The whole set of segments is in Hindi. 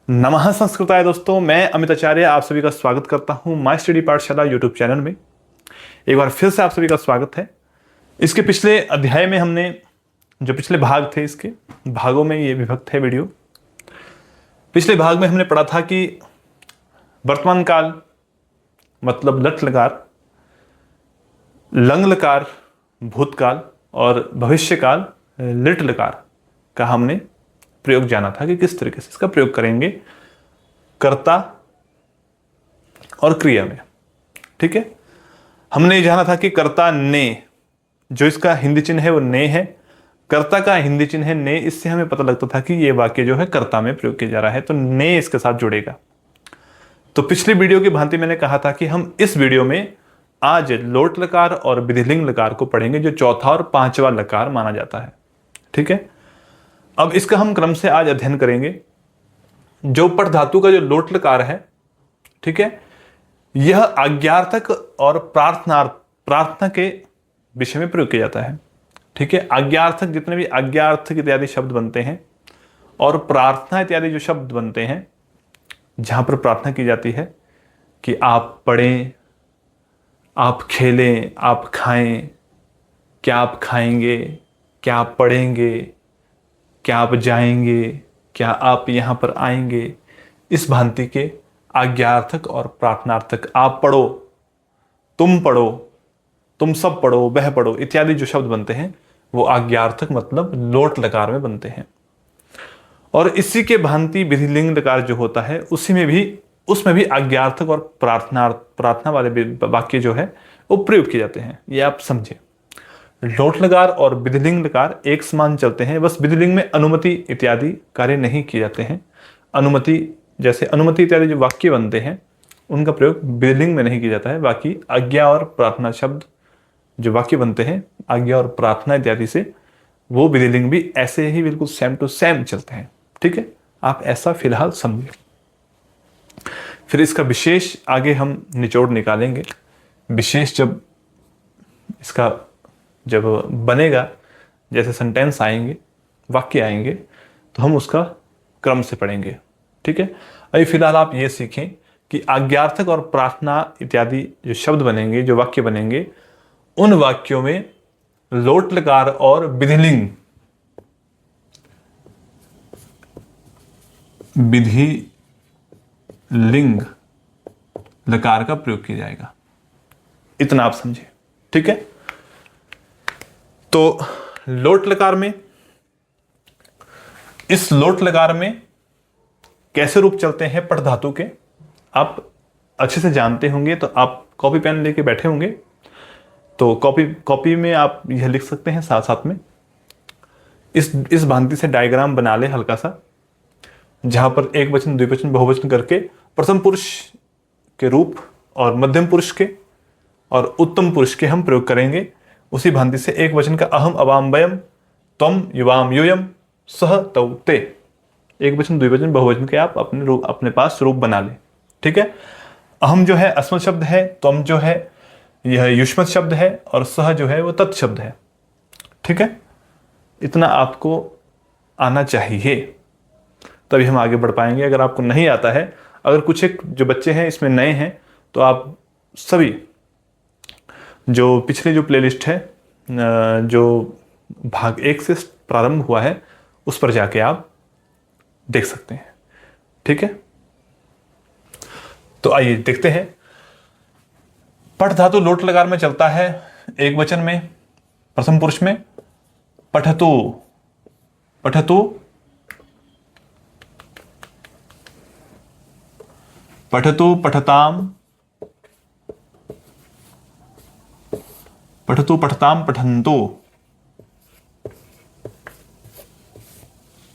नमः संस्कृताय दोस्तों, मैं अमित आचार्य आप सभी का स्वागत करता हूं माय स्टडी पाठशाला यूट्यूब चैनल में। एक बार फिर से आप सभी का स्वागत है। इसके पिछले अध्याय में हमने जो पिछले भाग थे, इसके भागों में ये विभक्त है वीडियो। पिछले भाग में हमने पढ़ा था कि वर्तमान काल मतलब लट लकार, लंग लकार भूतकाल और भविष्य काल लिट लकार का हमने प्रयोग जाना था कि किस तरीके से इसका प्रयोग करेंगे कर्ता और क्रिया में। ठीक है, हमने ये जाना था कि कर्ता ने, जो इसका हिंदी चिन्ह है वो ने है, कर्ता का हिंदी चिन्ह है ने। इससे हमें पता लगता था कि ये वाक्य जो है कर्ता में प्रयोग किया जा रहा है, तो ने इसके साथ जुड़ेगा। तो पिछली वीडियो की भांति मैंने कहा था कि हम इस वीडियो में आज लोट लकार और विधिलिंग लकार को पढ़ेंगे, जो चौथा और पांचवा लकार माना जाता है। ठीक है, अब इसका हम क्रम से आज अध्ययन करेंगे। जो पठ धातु का जो लोट लकार है, ठीक है, यह आज्ञार्थक और प्रार्थना के विषय में प्रयोग किया जाता है। ठीक है, आज्ञार्थक, जितने भी आज्ञार्थक इत्यादि शब्द बनते हैं और प्रार्थना इत्यादि जो शब्द बनते हैं, जहां पर प्रार्थना की जाती है कि आप पढ़ें, आप खेलें, आप खाएं, क्या आप खाएंगे, क्या आप पढ़ेंगे, क्या आप जाएंगे, क्या आप यहां पर आएंगे, इस भांति के आज्ञार्थक और प्रार्थनार्थक, आप पढ़ो, तुम सब पढ़ो, वह पढ़ो इत्यादि जो शब्द बनते हैं वो आज्ञार्थक मतलब लोट लकार में बनते हैं। और इसी के भांति विधिलिंग लकार जो होता है उसमें भी आज्ञार्थक और प्रार्थना वाले वाक्य जो है वो प्रयोग किए जाते हैं। ये आप समझे, लोट लकार और विधिलिंग लकार एक समान चलते हैं, बस विधिलिंग में अनुमति इत्यादि कार्य नहीं किए जाते हैं। अनुमति, जैसे अनुमति इत्यादि जो वाक्य बनते हैं उनका प्रयोग विधिलिंग में नहीं किया जाता है। बाकी आज्ञा और प्रार्थना शब्द जो वाक्य बनते हैं आज्ञा और प्रार्थना इत्यादि से, वो विधिलिंग भी ऐसे ही बिल्कुल सेम टू सेम चलते हैं। ठीक है, आप ऐसा फिलहाल समझिए, फिर इसका विशेष आगे हम निचोड़ निकालेंगे। विशेष जब बनेगा, जैसे सेंटेंस आएंगे, वाक्य आएंगे, तो हम उसका क्रम से पढ़ेंगे। ठीक है, अभी फिलहाल आप ये सीखें कि आज्ञार्थक और प्रार्थना इत्यादि जो शब्द बनेंगे, जो वाक्य बनेंगे, उन वाक्यों में लोट लकार और विधिलिंग लकार का प्रयोग किया जाएगा। इतना आप समझे। ठीक है, तो लोट लकार में, इस लोट लकार में कैसे रूप चलते हैं पठ धातु के, आप अच्छे से जानते होंगे। तो आप कॉपी पेन लेके बैठे होंगे, तो कॉपी में आप यह लिख सकते हैं, साथ साथ में इस भांति से डायग्राम बना ले हल्का सा, जहां पर एक वचन, द्विवचन, बहुवचन करके प्रथम पुरुष के रूप और मध्यम पुरुष के और उत्तम पुरुष के हम प्रयोग करेंगे। उसी भांति से एक वचन का अहम, अवाम, वयम, त्वम, युवाम, यूयम, सह, तौ, ते, एक वचन, द्विवचन, बहुवचन के आप अपने पास रूप बना लें। ठीक है, अहम जो है अस्मत् शब्द है, त्वम जो है यह युष्मत् शब्द है, और सह जो है वो तत् शब्द है। ठीक है, इतना आपको आना चाहिए, तभी हम आगे बढ़ पाएंगे। अगर आपको नहीं आता है, अगर कुछ एक जो बच्चे हैं इसमें नए हैं, तो आप सभी जो पिछले जो प्लेलिस्ट है, जो भाग 1 से प्रारंभ हुआ है, उस पर जाके आप देख सकते हैं। ठीक है, तो आइए देखते हैं। पठ धातु लोट लकार में चलता है एक वचन में, प्रथम पुरुष में। पठतु, पठतु, पठतु, पठताम, पठतु, पठताम, पठन्तु,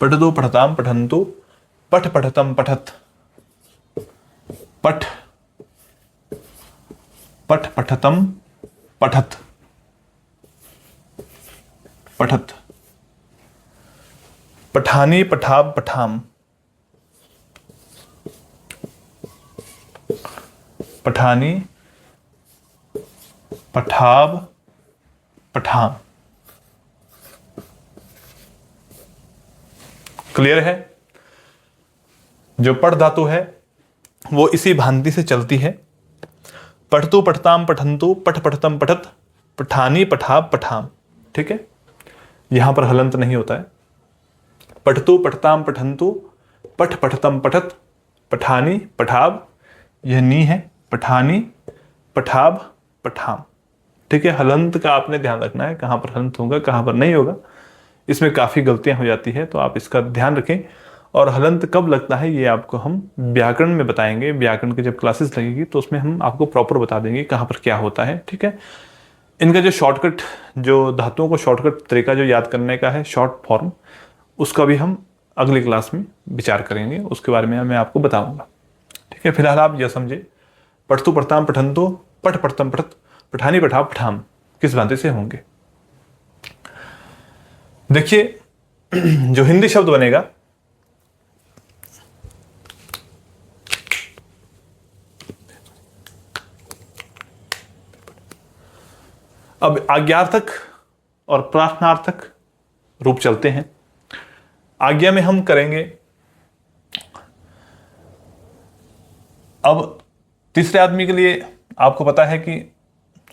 पठतु, पठताम, पठन्तु, पठ, पठतम, पठत, पठ, पठ, पठतम, पठत, पठत, पठानी, पठाब, पठाम, पठानी, पठाब, पठान। क्लियर है? जो पठ धातु है वो इसी भांति से चलती है। पठतु पठताम पठंतु, पठ पठतम पठत, पठानी पठाब पठाम। ठीक है, यहां पर हलंत नहीं होता है। पठतु पठताम पठंतु, पठ पठतम पठत, पठानी पठाब, यह नी है, पठानी पठाब पठाम। ठीक है, हलंत का आपने ध्यान रखना है, कहां पर हलंत होगा कहां पर नहीं होगा। इसमें काफी गलतियां हो जाती है, तो आप इसका ध्यान रखें। और हलंत कब लगता है ये आपको हम व्याकरण में बताएंगे। व्याकरण की जब क्लासेस लगेगी तो उसमें हम आपको प्रॉपर बता देंगे कहां पर क्या होता है। ठीक है, इनका जो शॉर्टकट, जो धातुओं को शॉर्टकट तरीका जो याद करने का है, शॉर्ट फॉर्म, उसका भी हम अगली क्लास में विचार करेंगे, उसके बारे में मैं आपको बताऊंगा। ठीक है, फिलहाल आप यह समझे, पठतु पठताम पठंतु, पठ पठतम पठत, पठानी पठाब पठाम किस भांति से होंगे। देखिए, जो हिंदी शब्द बनेगा, अब आज्ञार्थक और प्रार्थनार्थक रूप चलते हैं। आज्ञा में हम करेंगे, अब तीसरे आदमी के लिए आपको पता है कि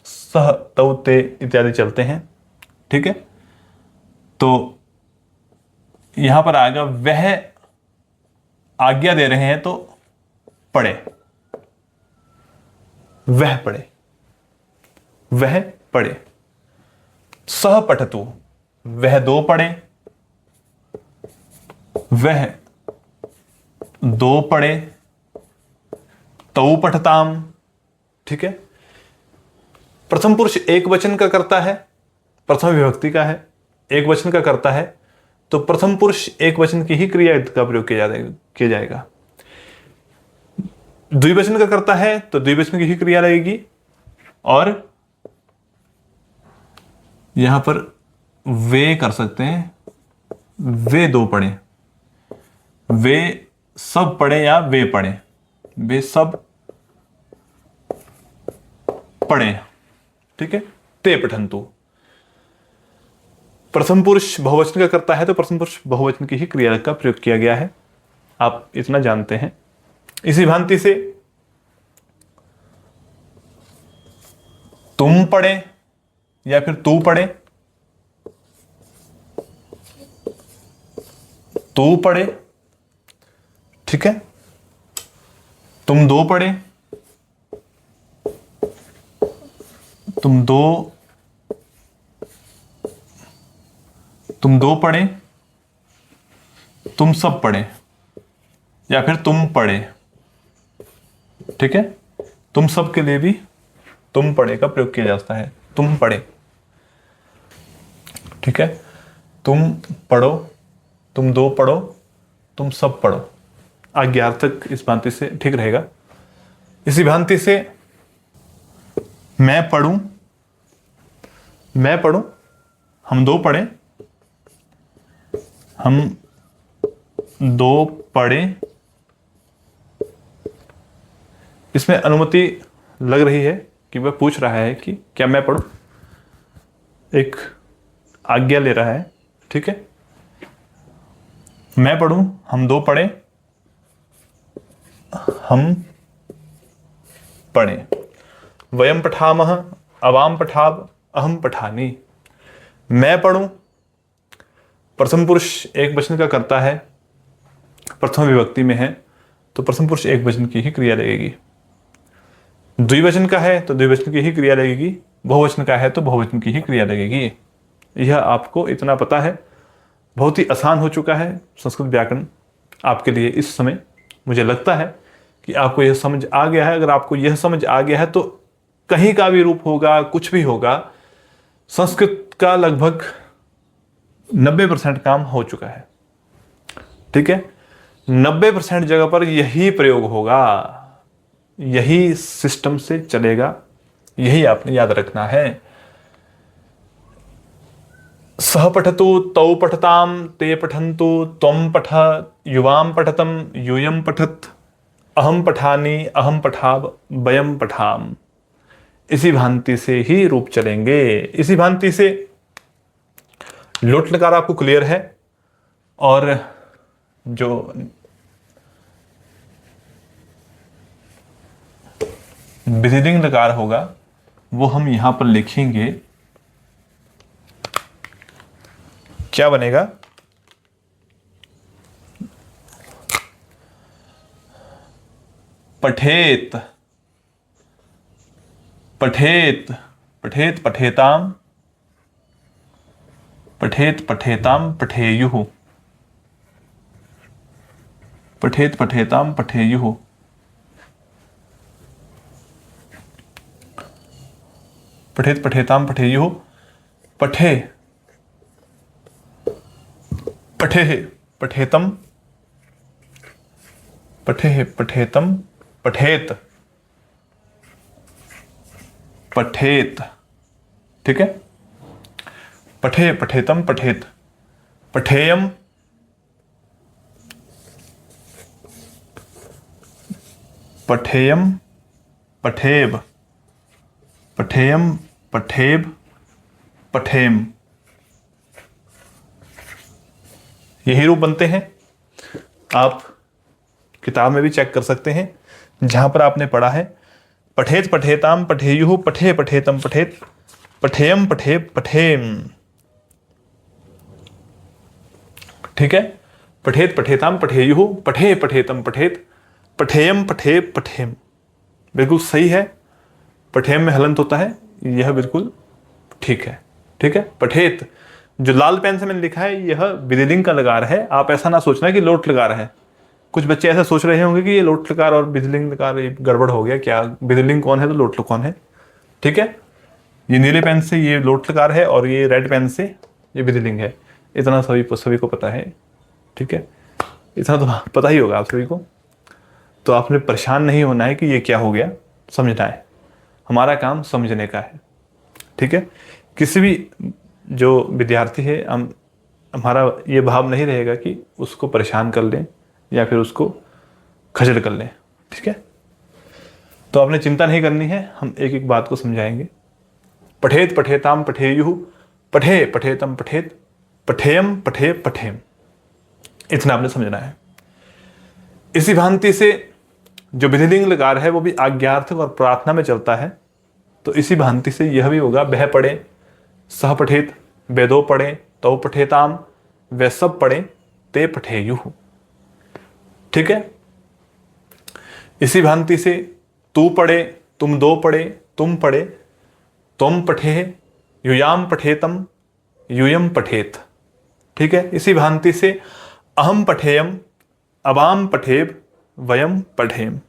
सह, तौ, ते इत्यादि चलते हैं। ठीक है, तो यहां पर आएगा वह आज्ञा दे रहे हैं तो पढ़े, वह पढ़े, वह पढ़े। सह पठतु, वह दो पढ़े, वह दो पढ़े। तौ पठताम। ठीक है, प्रथम पुरुष एक वचन का करता है, प्रथम विभक्ति का है, एक वचन का करता है, तो प्रथम पुरुष एक वचन की ही क्रिया का प्रयोग किया जाएगा। द्विवचन का करता है तो द्विवचन की ही क्रिया लगेगी। और यहां पर वे कर सकते हैं, वे दो पढ़े, वे सब पढ़े या वे पढ़े, वे सब पढ़े। ठीक है, ते पठंतु। प्रथम पुरुष बहुवचन का करता है तो प्रथम पुरुष बहुवचन की ही क्रिया का प्रयोग किया गया है, आप इतना जानते हैं। इसी भांति से तुम पढ़े या फिर तू पढ़े, तू पढ़े। ठीक है, तुम दो पढ़े, तुम दो पढ़े, तुम सब पढ़े या फिर तुम पढ़े। ठीक है, तुम सब के लिए भी तुम पढ़े का प्रयोग किया जाता है, तुम पढ़े। ठीक है, तुम पढ़ो, तुम दो पढ़ो, तुम सब पढ़ो। आज्ञार्थक इस भांति से ठीक रहेगा। इसी भांति से मैं पढ़ूं, मैं पढ़ूं, हम दो पढ़े, हम दो पढ़े। इसमें अनुमति लग रही है कि वह पूछ रहा है कि क्या मैं पढ़ूं, एक आज्ञा ले रहा है। ठीक है, मैं पढ़ूं, हम दो पढ़े, हम पढ़े। वयम पठामह, अवाम पठाब, अहम पठानी। मैं पढ़ूं, प्रथम पुरुष एक वचन का करता है, प्रथम विभक्ति में है तो प्रथम पुरुष एक वचन की ही क्रिया लगेगी। द्विवचन का है तो द्विवचन की ही क्रिया लगेगी, बहुवचन का है तो बहुवचन की ही क्रिया लगेगी। यह आपको इतना पता है, बहुत ही आसान हो चुका है संस्कृत व्याकरण आपके लिए इस समय। मुझे लगता है कि आपको यह समझ आ गया है। अगर आपको यह समझ आ गया है तो कहीं का भी रूप होगा, कुछ भी होगा, संस्कृत का लगभग 90% काम हो चुका है। ठीक है, 90% जगह पर यही प्रयोग होगा, यही सिस्टम से चलेगा, यही आपने याद रखना है। सह पठतु, तौ पठताम, ते पठन्तु, त्वं पठ, युवाम पठतम, यूयम पठत, अहम पठानी, अहम पठाब, वयम पठाम। इसी भांति से ही रूप चलेंगे। इसी भांति से लोट लकार आपको क्लियर है। और जो विधिलिंग लकार होगा वो हम यहां पर लिखेंगे, क्या बनेगा, पठेत, पठेत, पठेत पठेताम, पठेत पठेताम पठेयुः, पठेत पठेताम पठेयुः, पठेत पठेताम पठेयुः, पठे, पठेः पठेतम, पठेः पठेतम पठेत, पठेत, ठीक है। पठे पठेतम पठेत, पठेयम, पठेयम पठेब, पठेयम पठेब पठेम, यही रूप बनते हैं। आप किताब में भी चेक कर सकते हैं जहां पर आपने पढ़ा है पठेत पठेताम पठेयुः, पठे पठेतम पठेत, पठेयम पठेब पठेम, ठीक है। पठेत पठेताम पठेयुः, पठे पठेतम पठेत, पठेयम पठेब पठेम, बिल्कुल सही है। पठेम में हलंत होता है, यह बिल्कुल ठीक है, ठीक है। पठेत जो लाल पेन से मैंने लिखा है यह विधिलिंग का लकार है, आप ऐसा ना सोचना कि लोट लकार है। कुछ बच्चे ऐसा सोच रहे होंगे कि ये लोट लकार और विधिलिंग लकार गड़बड़ हो गया, क्या विधिलिंग कौन है तो लोट कौन है, ठीक है। ये नीले पेन से ये लोट लकार है और ये रेड पेन से ये विधिलिंग है, इतना सभी को पता है, ठीक है। इतना तो पता ही होगा आप सभी को। तो आपने परेशान नहीं होना है कि ये क्या हो गया, समझना है, हमारा काम समझने का है, ठीक है। किसी भी जो विद्यार्थी है हमारा ये भाव नहीं रहेगा कि उसको परेशान कर लें या फिर उसको खजल कर लें, ठीक है। तो आपने चिंता नहीं करनी है, हम एक एक बात को समझाएंगे। पठेत पठेताम पठेयुः, पठे पठेतम पठेत, पठेयम पठे पठेम, इतना आपने समझना है। इसी भांति से जो विधिलिंग लकार है वो भी आज्ञार्थक और प्रार्थना में चलता है, तो इसी भांति से यह भी होगा, वह पढ़े, सह पठेत, वे दो पढ़े, तो पठेताम, वे सब पढ़े, ते पठेयुः, ठीक है। इसी भांति से तू पढ़े, तुम दो पढ़े, तुम पढ़े, तुम पठे, यूयाम पठेतम, यूयम पठेत, ठीक है। इसी भांति से अहम पठेयम, अवाम पठेब, वयम पठेम।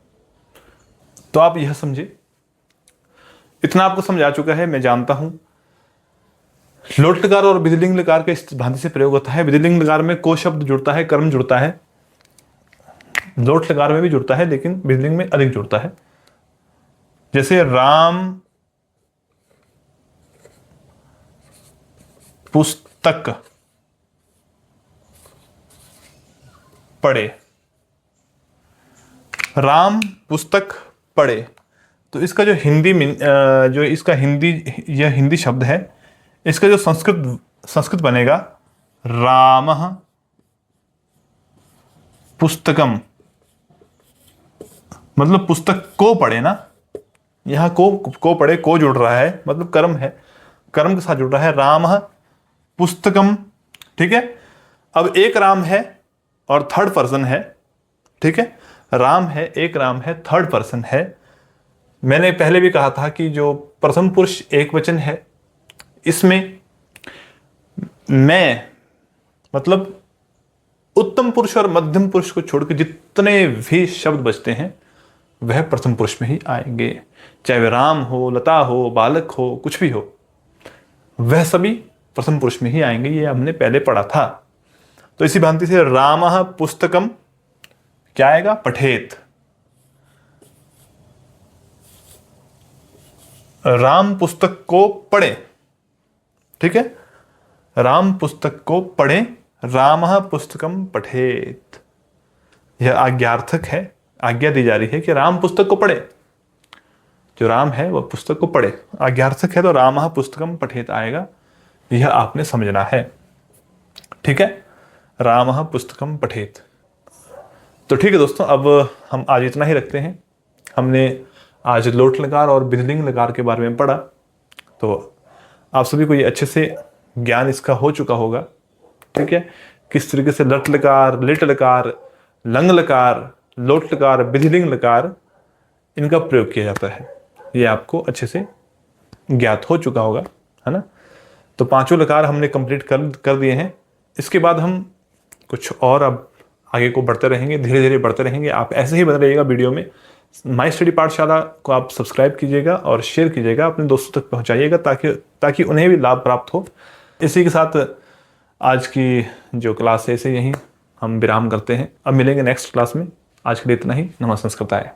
तो आप यह समझे, इतना आपको समझा चुका है, मैं जानता हूं। लोट लकार और विधिलिंग लकार का इस भांति से प्रयोग होता है। विधिलिंग लकार में को शब्द जुड़ता है, कर्म जुड़ता है, लोट लकार में भी जुड़ता है लेकिन विधिलिंग में अधिक जुड़ता है। जैसे राम पुस्तक पढ़े, राम पुस्तक पढ़े, तो इसका जो जो इसका हिंदी, यह हिंदी शब्द है, इसका जो संस्कृत बनेगा रामः पुस्तकम, मतलब पुस्तक को पढ़े ना, यहां को पढ़े, को जुड़ रहा है, मतलब कर्म है, कर्म के साथ जुड़ रहा है, रामः पुस्तकम, ठीक है। अब एक राम है और थर्ड पर्सन है, ठीक है। राम है, एक राम है, थर्ड पर्सन है। मैंने पहले भी कहा था कि जो प्रथम पुरुष एक वचन है, इसमें मैं मतलब उत्तम पुरुष और मध्यम पुरुष को छोड़कर जितने भी शब्द बचते हैं वह प्रथम पुरुष में ही आएंगे, चाहे वह राम हो, लता हो, बालक हो, कुछ भी हो, वह सभी प्रथम पुरुष में ही आएंगे, ये हमने पहले पढ़ा था। तो इसी भांति से रामः पुस्तकम क्या आएगा, पठेत, राम पुस्तक को पढ़े, ठीक है। राम पुस्तक को पढ़े, रामः पुस्तकम पठेत, यह आज्ञार्थक है, आज्ञा दी जा रही है कि राम पुस्तक को पढ़े, जो राम है वह पुस्तक को पढ़े, आज्ञार्थक है तो रामः पुस्तकम पठेत आएगा, यह आपने समझना है, ठीक है। रामः पुस्तकम पठेत। तो ठीक है दोस्तों, अब हम आज इतना ही रखते हैं। हमने आज लोट लकार और बिजलिंग लकार के बारे में पढ़ा, तो आप सभी को ये अच्छे से ज्ञान इसका हो चुका होगा। ठीक है, किस तरीके से लट लकार, लिट लकार, लंग लकार, लोट लकार, बिजलिंग लकार इनका प्रयोग किया जाता है, ये आपको अच्छे से ज्ञात हो चुका होगा, है ना। तो पांचों लकार हमने कंप्लीट कर दिए हैं। इसके बाद हम कुछ और अब आगे को बढ़ते रहेंगे, धीरे धीरे बढ़ते रहेंगे। आप ऐसे ही बने रहिएगा वीडियो में। माई स्टडी पाठशाला को आप सब्सक्राइब कीजिएगा और शेयर कीजिएगा, अपने दोस्तों तक पहुंचाइएगा ताकि उन्हें भी लाभ प्राप्त हो। इसी के साथ आज की जो क्लास है इसे यहीं हम विराम करते हैं। अब मिलेंगे नेक्स्ट क्लास में। आज के लिए इतना ही। नमः संस्कृताय।